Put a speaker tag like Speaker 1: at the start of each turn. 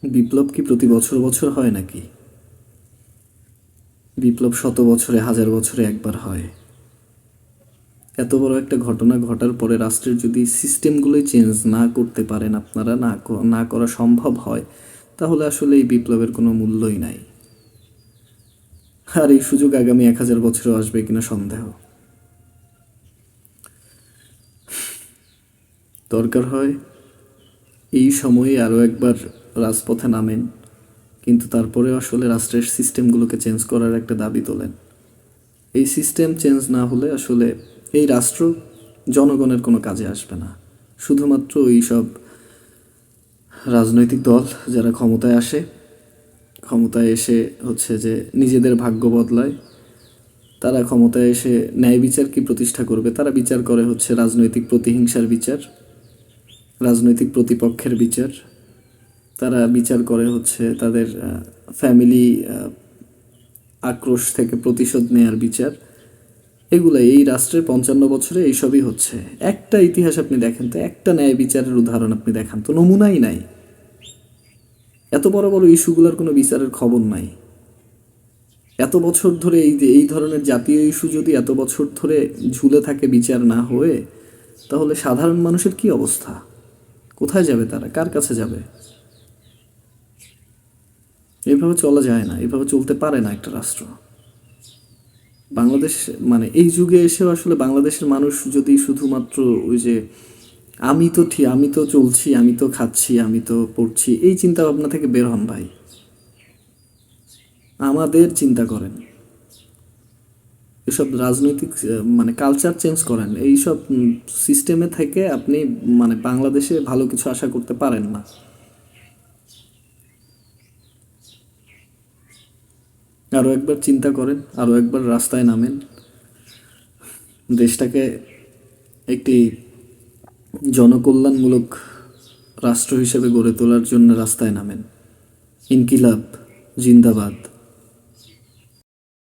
Speaker 1: বিপ্লব কি প্রতি বছর বছর হয় নাকি? বিপ্লব শত বছরে, হাজার বছরে একবার হয়। এত বড় একটা ঘটনা ঘটার পরে রাষ্ট্রের যদি সিস্টেমগুলোই চেঞ্জ না করতে পারেন আপনারা, না করা সম্ভব হয়, তাহলে আসলে এই বিপ্লবের কোনো মূল্যই নাই। আর এই সুযোগ আগামী 1000 বছরেও আসবে কিনা সন্দেহ। দরকার হয় এই সময়ে আরও একবার রাজপথে নামেন, কিন্তু তারপরে আসলে রাষ্ট্রের সিস্টেমগুলোকে চেঞ্জ করার একটা দাবি তোলেন। এই সিস্টেম চেঞ্জ না হলে আসলে এই রাষ্ট্র জনগণের কোনো কাজে আসবে না। শুধুমাত্র এই সব রাজনৈতিক দল যারা ক্ষমতায় আসে, ক্ষমতায় এসে হচ্ছে যে নিজেদের ভাগ্য বদলায়, তারা ক্ষমতায় এসে ন্যায় বিচার কি প্রতিষ্ঠা করবে? তারা বিচার করে হচ্ছে রাজনৈতিক প্রতিহিংসার বিচার, রাজনৈতিক প্রতিপক্ষের বিচার। তারা বিচার করে হচ্ছে তাদের ফ্যামিলি আক্রোশ থেকে প্রতিশোধ নেয়ার বিচার। এগুলো এই রাষ্ট্রের 55 বছরে এইসবই হচ্ছে। একটা ইতিহাস আপনি দেখেন তো, একটা ন্যায় বিচারের উদাহরণ আপনি দেখান তো, নমুনাই নাই। এত বড় বড় ইস্যুগুলোর কোনো বিচারের খবর নাই। এত বছর ধরে এই যে এই ধরনের জাতীয় ইস্যু যদি এত বছর ধরে ঝুলে থাকে বিচার না হয়ে, তাহলে সাধারণ মানুষের কি অবস্থা? কোথায় যাবে তারা? কার কাছে যাবে? এভাবে চলা যায় না, এভাবে চলতে পারে না একটা রাষ্ট্র। বাংলাদেশ মানে এই যুগে এসেও আসলে বাংলাদেশের মানুষ যদি শুধুমাত্র ওই যে আমি তো চলছি, আমি তো খাচ্ছি, আমি তো পড়ছি, এই চিন্তা ভাবনা থেকে বের হন ভাই। আমাদের চিন্তা করেন। এসব রাজনৈতিক মানে কালচার চেঞ্জ করেন। এইসব সিস্টেমে থেকে আপনি মানে বাংলাদেশে ভালো কিছু আশা করতে পারেন না। আরও একবার চিন্তা করেন, আরও একবার রাস্তায় নামেন, দেশটাকে একটি জনকল্যাণমূলক রাষ্ট্র হিসেবে গড়ে তোলার জন্য রাস্তায় নামেন। ইনকিলাব জিন্দাবাদ।